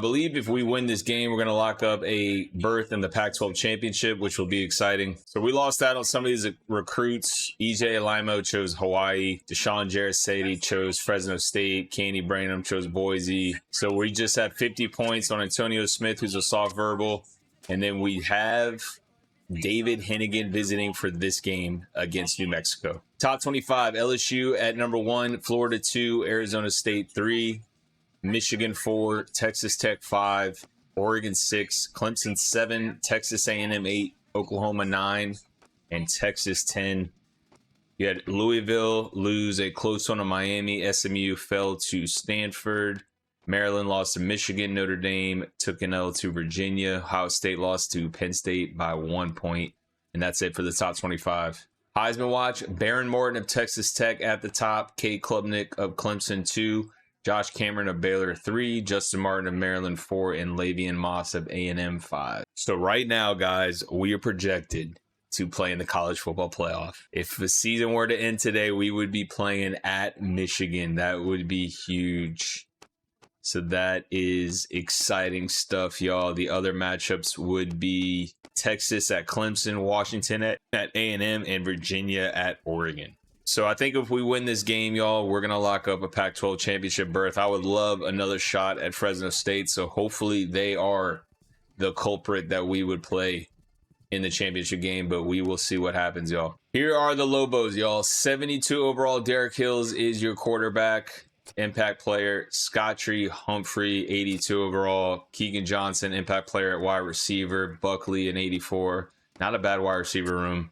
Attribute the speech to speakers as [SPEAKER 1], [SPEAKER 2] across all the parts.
[SPEAKER 1] I believe if we win this game, we're going to lock up a berth in the Pac-12 Championship, which will be exciting. So we lost out on some of these recruits. EJ Alimo chose Hawaii. Deshaun Jarrett chose Fresno State. Candy Branham chose Boise. So we just have 50 points on Antonio Smith, who's a soft verbal. And then we have David Hennigan visiting for this game against New Mexico. Top 25, LSU at number 1, Florida 2, Arizona State 3. Michigan 4, Texas Tech 5, Oregon 6, Clemson 7, Texas A&M 8, Oklahoma 9, and Texas 10. You had Louisville lose a close one to Miami. SMU fell to Stanford. Maryland lost to Michigan. Notre Dame took an L to Virginia. Ohio State lost to Penn State by 1 point. And that's it for the top 25. Heisman watch, Baron Morton of Texas Tech at the top. Cade Klubnik of Clemson 2. Josh Cameron of Baylor 3, Justin Martin of Maryland 4, and Lavian Moss of A&M 5. So right now, guys, we are projected to play in the college football playoff. If the season were to end today, we would be playing at Michigan. That would be huge. So that is exciting stuff, y'all. The other matchups would be Texas at Clemson, Washington at A&M, and Virginia at Oregon. So I think if we win this game, y'all, we're going to lock up a Pac-12 championship berth. I would love another shot at Fresno State. So hopefully they are the culprit that we would play in the championship game, but we will see what happens, y'all. Here are the Lobos, y'all. 72 overall, Derek Hills is your quarterback, impact player. Scottry Humphrey, 82 overall. Keegan Johnson, impact player at wide receiver. Buckley, an 84. Not a bad wide receiver room.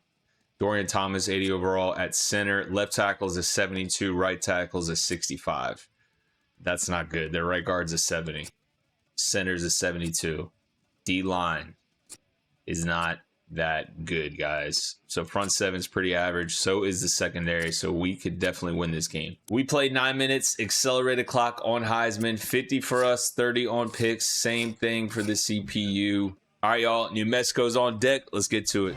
[SPEAKER 1] Dorian Thomas, 80 overall at center. Left tackles is 72. Right tackles is 65. That's not good. Their right guard's a 70. Centers is 72. D-line is not that good, guys. So front seven's pretty average. So is the secondary. So we could definitely win this game. We played 9 minutes. Accelerated clock on Heisman. 50 for us. 30 on picks. Same thing for the CPU. All right, y'all. New Mexico's on deck. Let's get to it.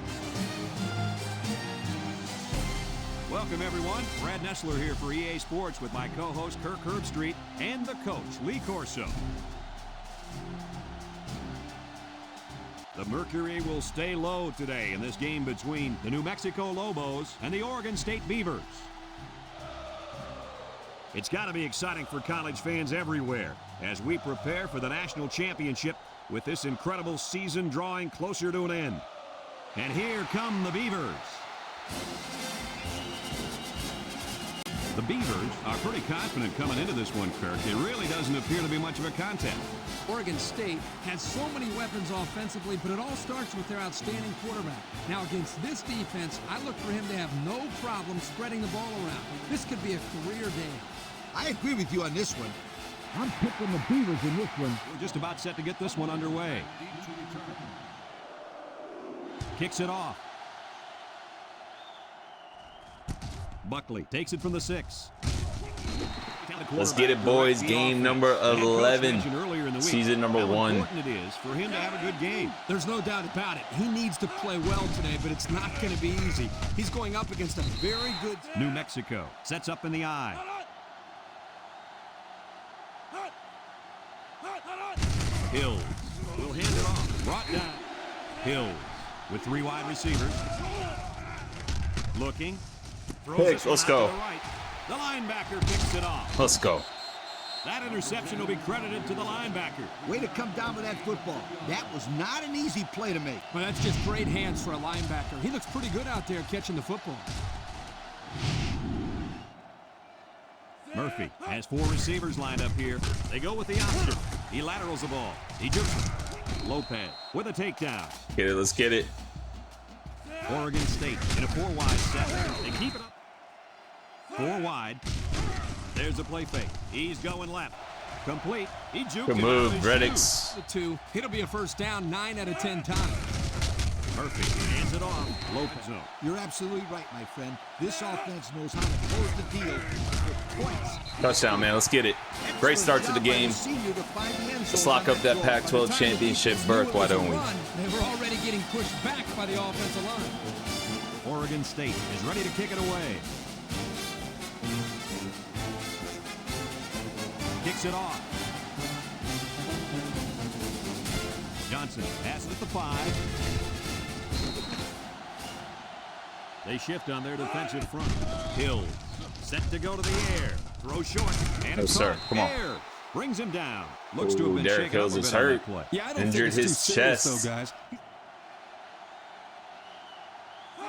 [SPEAKER 2] Welcome, everyone. Brad Nessler here for EA Sports with my co-host Kirk Herbstreit and the coach, Lee Corso. The mercury will stay low today in this game between the New Mexico Lobos and the Oregon State Beavers. It's got to be exciting for college fans everywhere as we prepare for the national championship with this incredible season drawing closer to an end. And here come the Beavers. The Beavers are pretty confident coming into this one, Kirk. It really doesn't appear to be much of a contest.
[SPEAKER 3] Oregon State has so many weapons offensively, but it all starts with their outstanding quarterback. Now, against this defense, I look for him to have no problem spreading the ball around. This could be a career day.
[SPEAKER 4] I agree with you on this one. I'm picking the Beavers in this one.
[SPEAKER 2] We're just about set to get this one underway. Kicks it off. Buckley takes it from the 6.
[SPEAKER 1] Let's get it, boys. Game number 11, season number 1.
[SPEAKER 2] How important it is for him to have a good game.
[SPEAKER 3] There's no doubt about it. He needs to play well today, but it's not going to be easy. He's going up against a very good...
[SPEAKER 2] New Mexico sets up in the eye. Hills will hand it off. Brought down. Hills with 3 wide receivers. Looking.
[SPEAKER 1] Picks. Let's go.
[SPEAKER 2] Right. The linebacker picks it off.
[SPEAKER 1] Let's go.
[SPEAKER 2] That interception will be credited to the linebacker.
[SPEAKER 4] Way to come down with that football. That was not an easy play to make.
[SPEAKER 3] Well, that's just great hands for a linebacker. He looks pretty good out there catching the football.
[SPEAKER 2] Murphy has 4 receivers lined up here. They go with the option. He laterals the ball. He jukes it. Lopez with a takedown.
[SPEAKER 1] Get it. Let's get it.
[SPEAKER 2] Oregon State in a 4-wide set. They keep it up. 4 wide. There's a play fake. He's going left. Complete. He juked it.
[SPEAKER 1] Good move, Reddix.
[SPEAKER 3] The 2. It'll be a first down 9 out of 10 times.
[SPEAKER 2] Murphy hands it off. Lopez.
[SPEAKER 4] You're absolutely right, my friend. This offense knows how to close the deal with points.
[SPEAKER 1] Touchdown, man. Let's get it. Great start to the game. Let's lock up that Pac-12 championship berth, why don't we?
[SPEAKER 3] They were already getting pushed back by the offensive line.
[SPEAKER 2] Oregon State is ready to kick it away. Kicks it off. Johnson passes at the 5. They shift on their defensive front. Hills set to go to the air. Throw short. And
[SPEAKER 1] No, sir. Come on.
[SPEAKER 2] air. Brings him down. Looks to have
[SPEAKER 1] Ooh,
[SPEAKER 2] been
[SPEAKER 1] Derek
[SPEAKER 2] shaken
[SPEAKER 1] Hills
[SPEAKER 2] up a
[SPEAKER 1] is
[SPEAKER 2] bit on that
[SPEAKER 1] hurt.
[SPEAKER 2] play.
[SPEAKER 3] Yeah, I don't
[SPEAKER 1] Injured
[SPEAKER 3] think it's
[SPEAKER 1] his
[SPEAKER 3] too serious,
[SPEAKER 1] chest.
[SPEAKER 3] though, guys.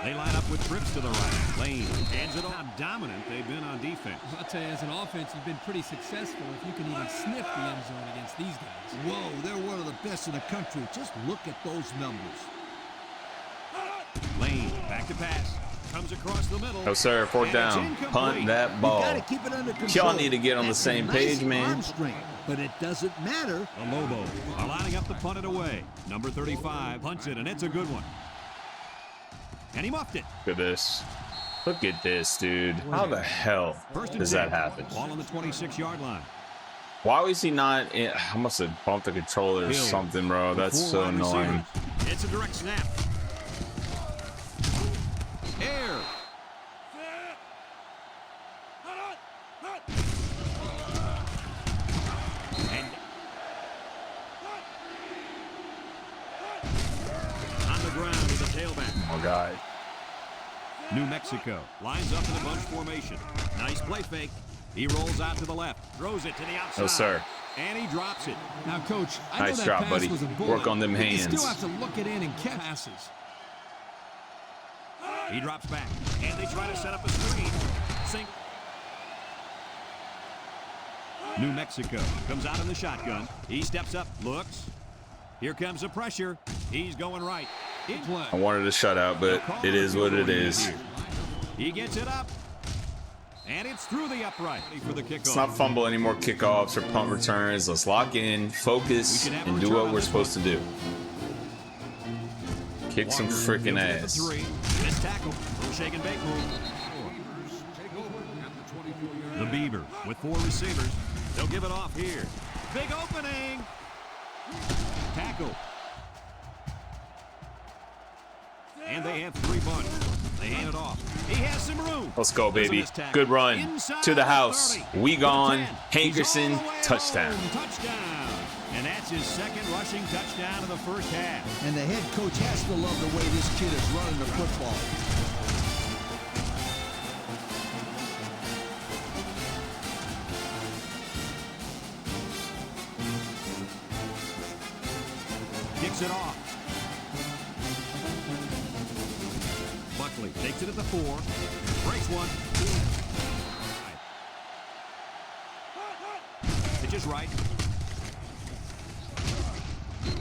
[SPEAKER 2] They line up with trips to the right. Lane hands it off. How dominant they've been on defense.
[SPEAKER 3] I'll tell you, as an offense, you've been pretty successful if you can even sniff the end zone against these guys.
[SPEAKER 4] Whoa, they're one of the best in the country. Just look at those numbers.
[SPEAKER 2] Lane back to pass. Comes across the middle.
[SPEAKER 1] No, sir. 4th
[SPEAKER 2] And
[SPEAKER 1] down.
[SPEAKER 2] it's incomplete.
[SPEAKER 1] Punt that
[SPEAKER 4] You
[SPEAKER 1] ball.
[SPEAKER 4] gotta keep it under control.
[SPEAKER 1] Y'all need to get on the
[SPEAKER 4] That's
[SPEAKER 1] same
[SPEAKER 4] a nice
[SPEAKER 1] page, man.
[SPEAKER 4] arm strength, but it doesn't matter.
[SPEAKER 2] The Lobos are lining up to punt it away. Number 35 punts it, and it's a good one. And he muffed it.
[SPEAKER 1] Look at this. Look at this, dude. How the hell
[SPEAKER 2] First and
[SPEAKER 1] does
[SPEAKER 2] 10.
[SPEAKER 1] that happen?
[SPEAKER 2] Ball on the 26-yard line.
[SPEAKER 1] Why was he not in? I must have bumped the controller or
[SPEAKER 2] Hills
[SPEAKER 1] something, bro.
[SPEAKER 2] with
[SPEAKER 1] That's
[SPEAKER 2] 4
[SPEAKER 1] so
[SPEAKER 2] wide
[SPEAKER 1] annoying.
[SPEAKER 2] receivers. It's a direct snap. Air. And on the ground with the tailback.
[SPEAKER 1] Oh, God.
[SPEAKER 2] New Mexico lines up in a bunch formation. Nice play fake. He rolls out to the left, throws it to the outside.
[SPEAKER 1] No, sir.
[SPEAKER 2] And he drops it.
[SPEAKER 3] Now, Coach, I know
[SPEAKER 1] Nice
[SPEAKER 3] that
[SPEAKER 1] drop,
[SPEAKER 3] pass
[SPEAKER 1] buddy.
[SPEAKER 3] was a bullet,
[SPEAKER 1] Work on them
[SPEAKER 3] but you
[SPEAKER 1] hands.
[SPEAKER 3] still have to look it in and catch passes.
[SPEAKER 2] He drops back, and they try to set up a screen. New Mexico comes out in the shotgun. He steps up, looks. Here comes the pressure. He's going right.
[SPEAKER 1] I wanted a shutout, but it is what it is.
[SPEAKER 2] He gets it up, and it's through the upright for the kickoff.
[SPEAKER 1] Let's not fumble any more kickoffs or punt returns. Let's lock in, focus, and do what we're supposed to do. Kick some freaking ass.
[SPEAKER 2] Missed tackle. Little shake and bake move. The Beavers with 4 receivers. They'll give it off here. Big opening. Tackle. And they have 3 bunch. They hand it off. He has some room.
[SPEAKER 1] Let's go, baby. Good run. To the house. We gone. Hankerson, touchdown.
[SPEAKER 2] Touchdown. And that's his 2nd rushing touchdown of the first half.
[SPEAKER 4] And the head coach has to love the way this kid is running the football.
[SPEAKER 2] Kicks it off. Buckley takes it at the 4. Breaks one. Pitch is right.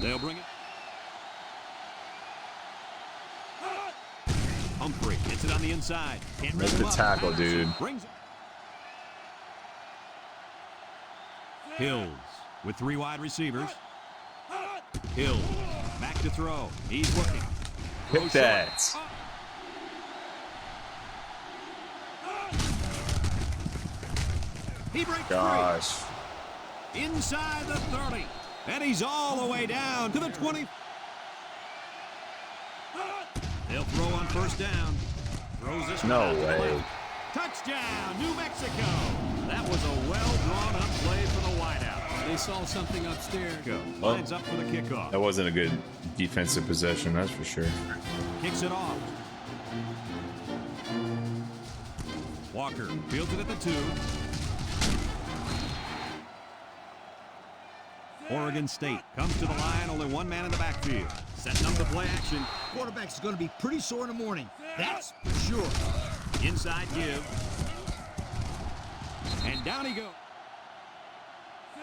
[SPEAKER 2] They'll bring it. Humphrey gets it on the inside. Can't
[SPEAKER 1] Make
[SPEAKER 2] rip
[SPEAKER 1] the
[SPEAKER 2] him up.
[SPEAKER 1] tackle, dude.
[SPEAKER 2] Brings it. Hills with 3 wide receivers. Hills back to throw. He's looking. Throw
[SPEAKER 1] Hit that.
[SPEAKER 2] short. He breaks
[SPEAKER 1] Gosh.
[SPEAKER 2] free. Inside the 30. And he's all the way down to the 20. They'll throw on first down. Throws this
[SPEAKER 1] No
[SPEAKER 2] one out to the
[SPEAKER 1] way.
[SPEAKER 2] left. Touchdown, New Mexico. That was a well-drawn-up play for the wideout.
[SPEAKER 3] They saw something upstairs.
[SPEAKER 2] Lines up for the kickoff.
[SPEAKER 1] That wasn't a good defensive possession, that's for sure.
[SPEAKER 2] Kicks it off. Walker fields it at the 2. Oregon State comes to the line, only 1 man in the backfield. Setting up the play action.
[SPEAKER 4] Quarterback's going to be pretty sore in the morning. That's for sure.
[SPEAKER 2] Inside give. And down he goes.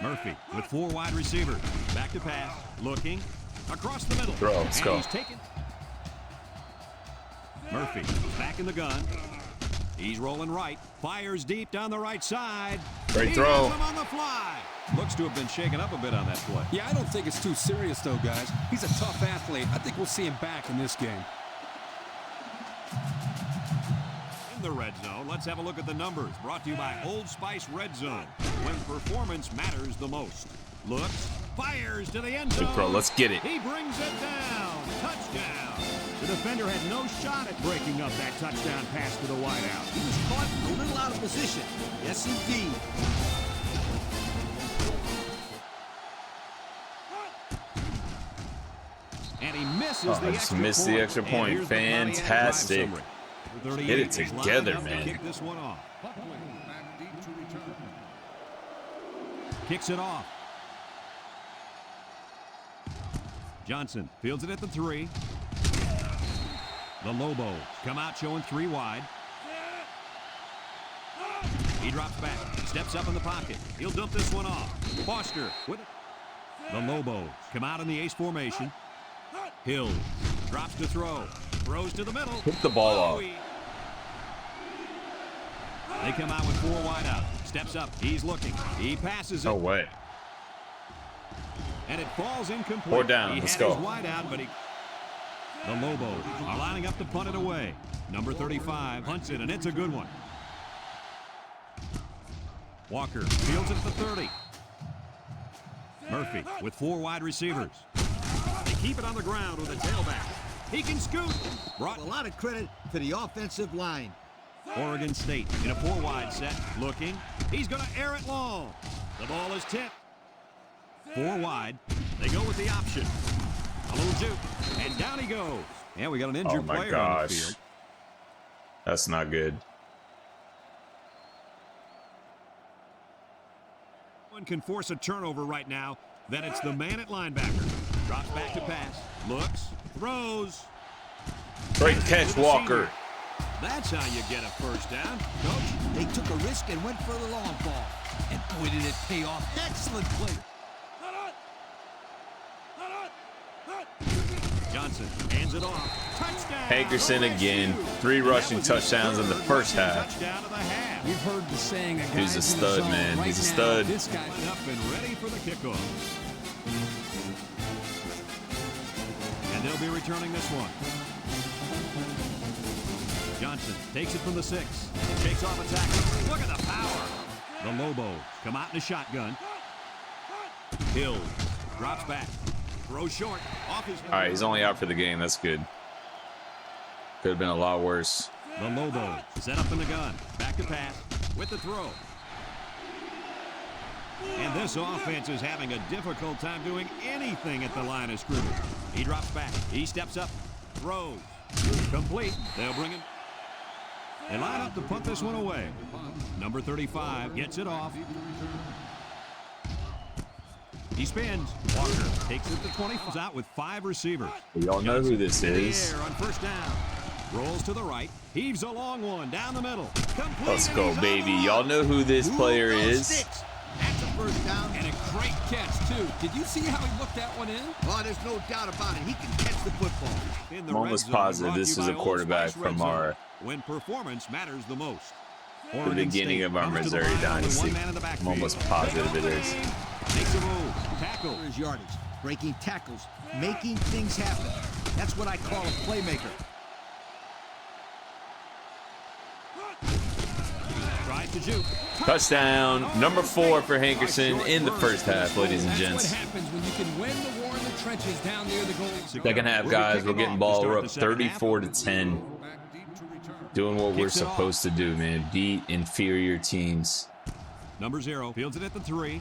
[SPEAKER 2] Murphy with 4 wide receivers. Back to pass. Looking. Across the middle.
[SPEAKER 1] Throw, let's go.
[SPEAKER 2] He's taken. Murphy back in the gun. He's rolling right. Fires deep down the right side.
[SPEAKER 1] Great
[SPEAKER 2] He
[SPEAKER 1] throw.
[SPEAKER 2] has him on the fly. Looks to have been shaken up a bit on that play.
[SPEAKER 3] Yeah, I don't think it's too serious, though, guys. He's a tough athlete. I think we'll see him back in this game.
[SPEAKER 2] In the red zone, let's have a look at the numbers. Brought to you by Old Spice Red Zone, when performance matters the most. Looks, fires to the end zone.
[SPEAKER 1] Good throw. Let's get it.
[SPEAKER 2] He brings it down. Touchdown. The defender had no shot at breaking up that touchdown pass to the wideout.
[SPEAKER 4] He was caught a little out of position. Yes, indeed.
[SPEAKER 2] And he misses the
[SPEAKER 1] I just
[SPEAKER 2] extra
[SPEAKER 1] missed
[SPEAKER 2] point.
[SPEAKER 1] the extra
[SPEAKER 2] And
[SPEAKER 1] point.
[SPEAKER 2] here's the Pontiac drive
[SPEAKER 1] Fantastic.
[SPEAKER 2] summary.
[SPEAKER 1] Get it
[SPEAKER 2] 38 is lined
[SPEAKER 1] together,
[SPEAKER 2] up to
[SPEAKER 1] man.
[SPEAKER 2] kick this one off. Kicks it off. Johnson fields it at the 3. The Lobos come out showing 3 wide. He drops back, steps up in the pocket. He'll dump this one off. Foster with it. The Lobos come out in the ace formation. Hill drops to throw. Throws to the middle.
[SPEAKER 1] Hit the ball off.
[SPEAKER 2] They come out with 4 wide out. Steps up. He's looking. He passes it.
[SPEAKER 1] No way.
[SPEAKER 2] And it falls incomplete.
[SPEAKER 1] 4 down.
[SPEAKER 2] He
[SPEAKER 1] Let's
[SPEAKER 2] had
[SPEAKER 1] go.
[SPEAKER 2] his wide out, but the Lobos are lining up to punt it away. Number 35 punts it, and it's a good one. Walker fields it at the 30. Murphy with 4 wide receivers. They keep it on the ground with a tailback. He can scoot.
[SPEAKER 4] Brought a lot of credit to the offensive line.
[SPEAKER 2] Oregon State in a 4 wide set. Looking. He's going to air it long. The ball is tipped. 4 wide. They go with the option. A little juke. And down he goes. And we got an injured
[SPEAKER 1] Oh my
[SPEAKER 2] player on the
[SPEAKER 1] gosh.
[SPEAKER 2] field.
[SPEAKER 1] That's not good.
[SPEAKER 2] One can force a turnover right now. Then it's the man at linebacker. Drops back to pass. Looks. Throws.
[SPEAKER 1] Great catch, Walker.
[SPEAKER 2] That's how you get a first down.
[SPEAKER 4] Coach, they took a risk and went for the long ball. And boy, did it pay off. Excellent play.
[SPEAKER 2] Johnson hands it off. Touchdown.
[SPEAKER 1] Hankerson again. 3 rushing touchdowns in the first half.
[SPEAKER 2] Touchdown of the half.
[SPEAKER 3] We've heard the saying that
[SPEAKER 1] He's a
[SPEAKER 3] guys in the
[SPEAKER 1] stud,
[SPEAKER 3] zone.
[SPEAKER 1] man.
[SPEAKER 3] Right
[SPEAKER 1] He's a
[SPEAKER 3] now,
[SPEAKER 1] stud.
[SPEAKER 3] This guy
[SPEAKER 2] Line up and ready for the kickoff. And they'll be returning this one. Johnson takes it from the 6. Shakes off a tackle. Look at the power. The Lobos come out in a shotgun. Hill drops back. Throws short. Off his head.
[SPEAKER 1] All right, he's only out for the game. That's good. Could have been a lot worse.
[SPEAKER 2] The Lobos set up in the gun. Back to pass with the throw. And this offense is having a difficult time doing anything at the line of scrimmage. He drops back. He steps up. Throws. Complete. They'll bring him. They line up to punt this one away. Number 35 gets it off. He spins. Walker takes it to 20. He's out with 5 receivers.
[SPEAKER 1] Y'all know who this
[SPEAKER 2] In the
[SPEAKER 1] is.
[SPEAKER 2] air on first down. Rolls to the right. Heaves a long one down the middle. Complete.
[SPEAKER 1] Let's
[SPEAKER 2] And
[SPEAKER 1] go,
[SPEAKER 2] he's
[SPEAKER 1] baby.
[SPEAKER 2] on the
[SPEAKER 1] Y'all
[SPEAKER 2] line.
[SPEAKER 1] know who this player
[SPEAKER 4] Move those
[SPEAKER 1] is.
[SPEAKER 4] sticks. That's a first down.
[SPEAKER 3] and a great catch, too. Did you see how he looked that one in?
[SPEAKER 4] Oh, there's no doubt about it. He can catch the football.
[SPEAKER 2] In the
[SPEAKER 1] I'm
[SPEAKER 2] red
[SPEAKER 1] almost
[SPEAKER 2] zone,
[SPEAKER 1] positive
[SPEAKER 2] brought
[SPEAKER 1] this
[SPEAKER 2] to you
[SPEAKER 1] is a
[SPEAKER 2] by Old
[SPEAKER 1] quarterback
[SPEAKER 2] Spice Red
[SPEAKER 1] from
[SPEAKER 2] Zone,
[SPEAKER 1] our
[SPEAKER 2] when performance matters the most.
[SPEAKER 1] the
[SPEAKER 2] Oregon
[SPEAKER 1] beginning
[SPEAKER 2] State
[SPEAKER 1] of our
[SPEAKER 2] comes to the
[SPEAKER 1] Missouri
[SPEAKER 2] line with
[SPEAKER 1] dynasty.
[SPEAKER 2] 1 man in the
[SPEAKER 1] I'm
[SPEAKER 2] backfield.
[SPEAKER 1] almost positive it is.
[SPEAKER 2] Makes a move. Tackle.
[SPEAKER 4] His yardage, breaking tackles, making things happen. That's what I call a playmaker.
[SPEAKER 2] Tries to juke.
[SPEAKER 1] Touchdown. Number 4 for Hankerson in the first half, ladies and
[SPEAKER 3] That's what
[SPEAKER 1] gents.
[SPEAKER 3] happens when you can win the war in the trenches down near the goal.
[SPEAKER 1] Second half, guys. We're getting ball. We're up 34-10. Doing what we're supposed to do, man. Beat inferior teams.
[SPEAKER 2] Number 0 fields it at the 3.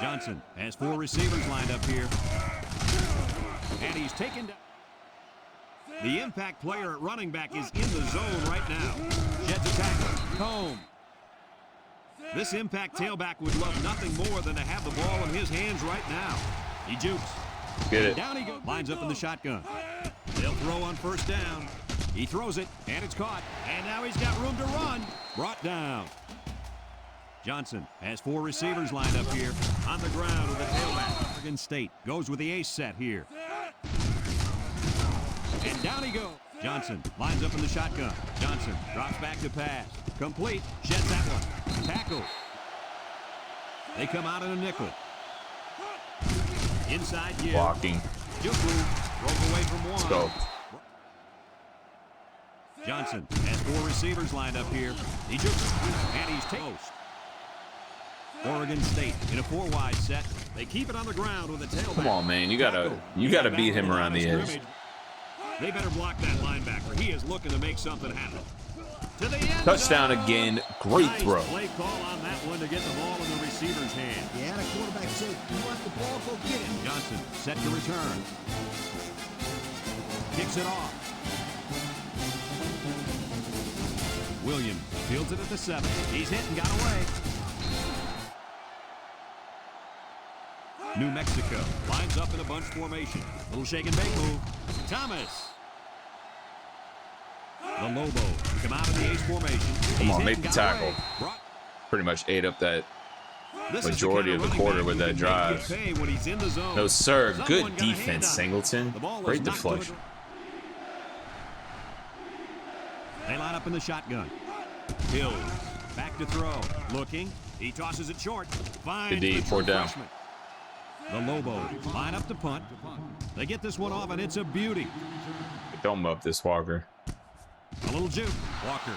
[SPEAKER 2] Johnson has 4 receivers lined up here. And he's taken down. The impact player at running back is in the zone right now. Sheds a tackle. Home. This impact tailback would love nothing more than to have the ball in his hands right now. He jukes.
[SPEAKER 1] Get it.
[SPEAKER 2] Down he goes. Lines up in the shotgun. They'll throw on first down. He throws it, and it's caught. And now he's got room to run. Brought down. Johnson has 4 receivers lined up here on the ground with the tailback. Oregon State goes with the ace set here. And down he goes. Johnson lines up in the shotgun. Johnson drops back to pass. Complete. Sheds that one. Tackle. They come out in a nickel. Inside Gill.
[SPEAKER 1] Blocking.
[SPEAKER 2] Juke move. Broke away from 1.
[SPEAKER 1] Let's go.
[SPEAKER 2] Johnson has 4 receivers lined up here. He jukes. And he's toast. Oregon State in a 4 wide set. They keep it on the ground with a tailback.
[SPEAKER 1] Come on, man. You gotta beat him around the edge.
[SPEAKER 2] They better block that linebacker. He is looking to make something happen. To the end
[SPEAKER 1] Touchdown
[SPEAKER 2] zone.
[SPEAKER 1] again. Great
[SPEAKER 2] Nice
[SPEAKER 1] throw.
[SPEAKER 2] play call on that one to get the ball in the receiver's hand.
[SPEAKER 4] Yeah, the quarterback said, you want the ball, go get him.
[SPEAKER 2] Johnson set to return. Kicks it off. Williams fields it at the 7. He's hit and got away. New Mexico lines up in a bunch formation. Little shake and bake move. Thomas. The Lobos come out of the ace formation.
[SPEAKER 1] Come on, make the tackle. Pretty much ate up that majority of the quarter with that drive. No, sir. Good defense, Singleton. Great deflection.
[SPEAKER 2] They line up in the shotgun. Hill back to throw. Looking. He tosses it short. Finds
[SPEAKER 1] the fourth down.
[SPEAKER 2] The Lobos line up to punt. They get this one off, and it's a beauty.
[SPEAKER 1] Don't up this Walker.
[SPEAKER 2] A little juke. Walker.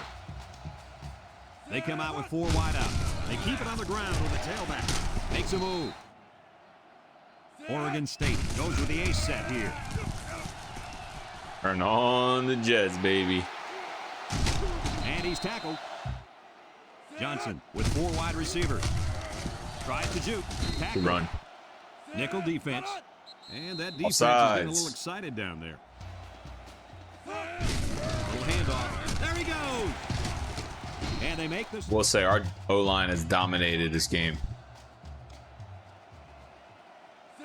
[SPEAKER 2] They come out with 4 wide out. They keep it on the ground with the tailback. Makes a move. Oregon State goes with the ace set here.
[SPEAKER 1] Turn on the Jets, baby.
[SPEAKER 2] And he's tackled. Johnson with 4 wide receivers. Tries to juke. Tackle.
[SPEAKER 1] Good run.
[SPEAKER 2] Nickel defense. And that defense is
[SPEAKER 1] Offsides.
[SPEAKER 2] getting a little excited down there. Little handoff. There he goes. And they make this.
[SPEAKER 1] We'll say our O-line has dominated this game.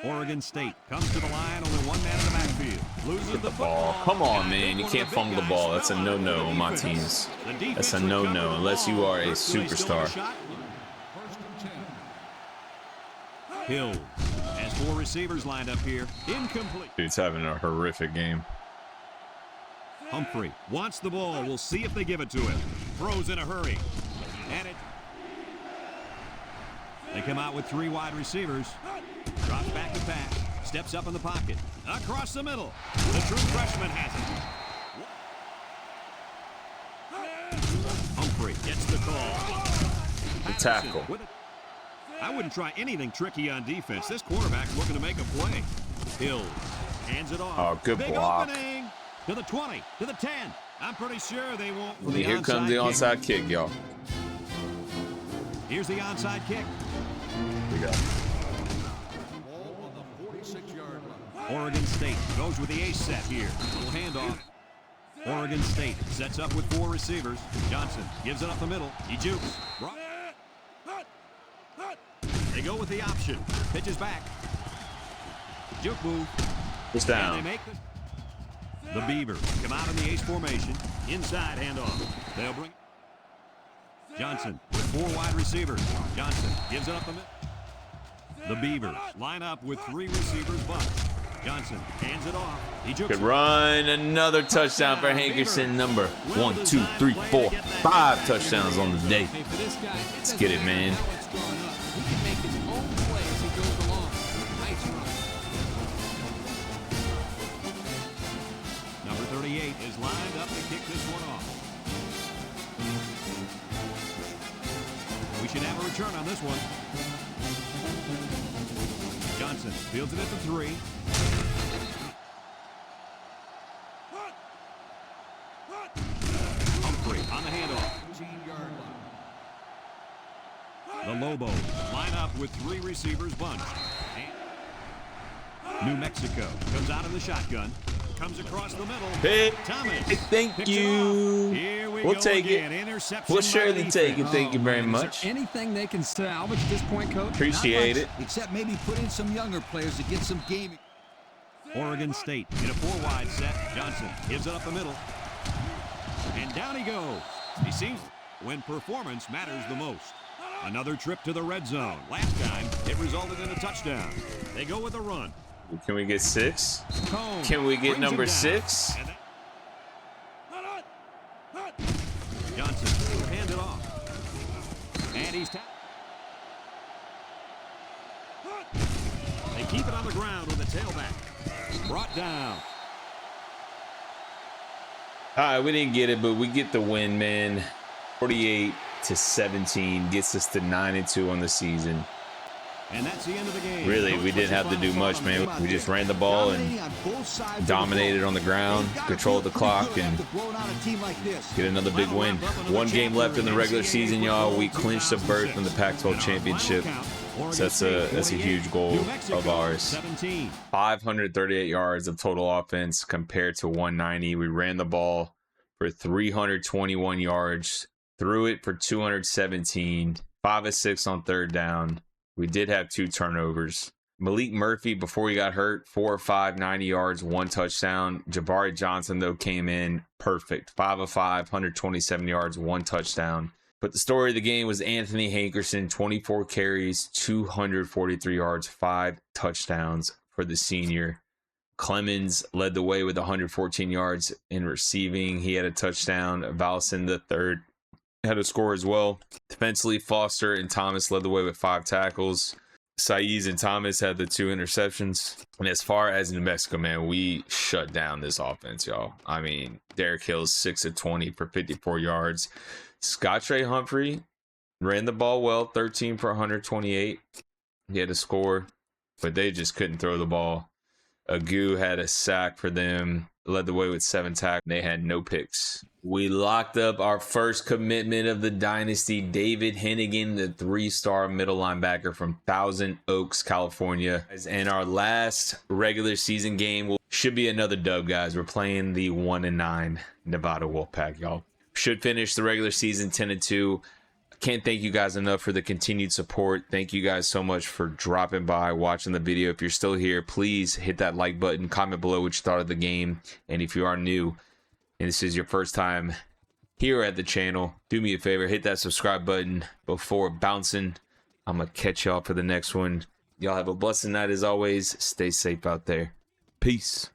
[SPEAKER 2] Oregon State comes to the line, only 1 man in the backfield. Loses the
[SPEAKER 1] Ball.
[SPEAKER 2] football.
[SPEAKER 1] Come on, man. You can't fumble the ball. That's a no-no on my teams. That's a no-no unless you are a superstar.
[SPEAKER 2] Hill has 4 receivers lined up here. Incomplete.
[SPEAKER 1] Dude's having a horrific game.
[SPEAKER 2] Humphrey wants the ball. We'll see if they give it to him. Throws in a hurry. And it. They come out with 3 wide receivers. Drops back to pass. Steps up in the pocket. Across the middle. The true freshman has it. Humphrey gets the call.
[SPEAKER 1] The tackle.
[SPEAKER 2] I wouldn't try anything tricky on defense. This quarterback's looking to make a play. Hill hands it off.
[SPEAKER 1] Oh, good
[SPEAKER 2] Big
[SPEAKER 1] block.
[SPEAKER 2] Opening. To the 20, to the 10. I'm pretty sure they won't. For the
[SPEAKER 1] Here comes the onside kick, y'all.
[SPEAKER 2] Here's the onside kick.
[SPEAKER 1] We got
[SPEAKER 4] Ball on the 46-yard line.
[SPEAKER 2] Oregon State goes with the ace set here. Little handoff. Oregon State sets up with 4 receivers. Johnson gives it up the middle. He jukes. They go with the option. Pitches back. Juke move.
[SPEAKER 1] it's
[SPEAKER 2] And
[SPEAKER 1] down.
[SPEAKER 2] they make the Beavers come out in the ace formation. Inside handoff. They'll bring Johnson with 4 wide receivers. Johnson gives it up the middle. The Beavers line up with 3 receivers bunch. Johnson hands it off. He jukes
[SPEAKER 1] Good
[SPEAKER 2] it.
[SPEAKER 1] run. Another touchdown for Hankerson. Number 1, 2, 3, 4, 5 touchdowns on the day.
[SPEAKER 3] Hey, for this guy,
[SPEAKER 1] Let's get it, man.
[SPEAKER 3] What's going up. He can make his own play as he goes along. Nice run.
[SPEAKER 2] Number 38 is lined up to kick this one off. We should have a return on this one. Johnson fields it at the 3. Humphrey on the handoff.
[SPEAKER 4] 15-yard line.
[SPEAKER 2] The Lobos line up with 3 receivers bunch. New Mexico comes out in the shotgun. Comes across the middle.
[SPEAKER 1] Pick.
[SPEAKER 2] Thomas.
[SPEAKER 1] Thank
[SPEAKER 2] picks it
[SPEAKER 1] you.
[SPEAKER 2] off. Here we
[SPEAKER 1] We'll
[SPEAKER 2] go
[SPEAKER 1] take
[SPEAKER 2] again.
[SPEAKER 1] it.
[SPEAKER 2] Interception
[SPEAKER 1] We'll
[SPEAKER 2] by
[SPEAKER 1] surely
[SPEAKER 2] the
[SPEAKER 1] take it.
[SPEAKER 2] defense.
[SPEAKER 1] Thank you very
[SPEAKER 3] Man, is
[SPEAKER 1] much.
[SPEAKER 3] there anything they can salvage at this point, Coach?
[SPEAKER 1] Appreciate
[SPEAKER 4] Not
[SPEAKER 1] it.
[SPEAKER 4] much, except maybe put in some younger players to get some game.
[SPEAKER 2] Oregon State in a 4 wide set. Johnson gives it up the middle. And down he goes. He seems when performance matters the most. Another trip to the red zone. Last time, it resulted in a touchdown. They go with a run.
[SPEAKER 1] Can we get 6?
[SPEAKER 2] Cone
[SPEAKER 1] Can we get
[SPEAKER 2] brings him
[SPEAKER 1] number
[SPEAKER 2] down.
[SPEAKER 1] 6?
[SPEAKER 2] And Johnson will hand it off. And he's tapped. They keep it on the ground with the tailback. Brought down.
[SPEAKER 1] All right, we didn't get it, but we get the win, man. 48-17 gets us to 9-2 on the season.
[SPEAKER 2] And that's the end of the game.
[SPEAKER 1] Really, we didn't have to do much, man. We just ran the ball and dominated on the ground, controlled the clock, and get another big win. 1 game left in the regular season, y'all. We clinched a berth in the Pac-12 Championship. So that's a huge goal of ours.
[SPEAKER 2] 17.
[SPEAKER 1] 538 yards of total offense compared to 190. We ran the ball for 321 yards, threw it for 217, 5 of 6 on third down. We did have 2 turnovers. Malik Murphy, before he got hurt, 4 of 5, 90 yards, 1 touchdown. Jabari Johnson, though, came in perfect. 5 of 5, 127 yards, 1 touchdown. But the story of the game was Anthony Hankerson, 24 carries, 243 yards, 5 touchdowns for the senior. Clemens led the way with 114 yards in receiving. He had a touchdown. Valson, the third, had a score as well. Defensively, Foster and Thomas led the way with 5 tackles. Saiz and Thomas had the 2 interceptions. And as far as New Mexico, man, we shut down this offense, y'all. I mean, Derek Hill's 6 of 20 for 54 yards. Scott Trey Humphrey ran the ball well, 13 for 128. He had a score, but they just couldn't throw the ball. Agu had a sack for them, led the way with 7 tackles. They had no picks. We locked up our first commitment of the dynasty, David Hennigan, the 3-star middle linebacker from Thousand Oaks, California. And our last regular season game should be another dub, guys. We're playing the 1-9 Nevada Wolfpack, y'all. Should finish the regular season 10-2. Can't thank you guys enough for the continued support. Thank you guys so much for dropping by, watching the video. If you're still here, please hit that like button, comment below what you thought of the game. And if you are new and this is your first time here at the channel, do me a favor, hit that subscribe button before bouncing. I'm gonna catch y'all for the next one. Y'all have a blessed night as always. Stay safe out there. Peace.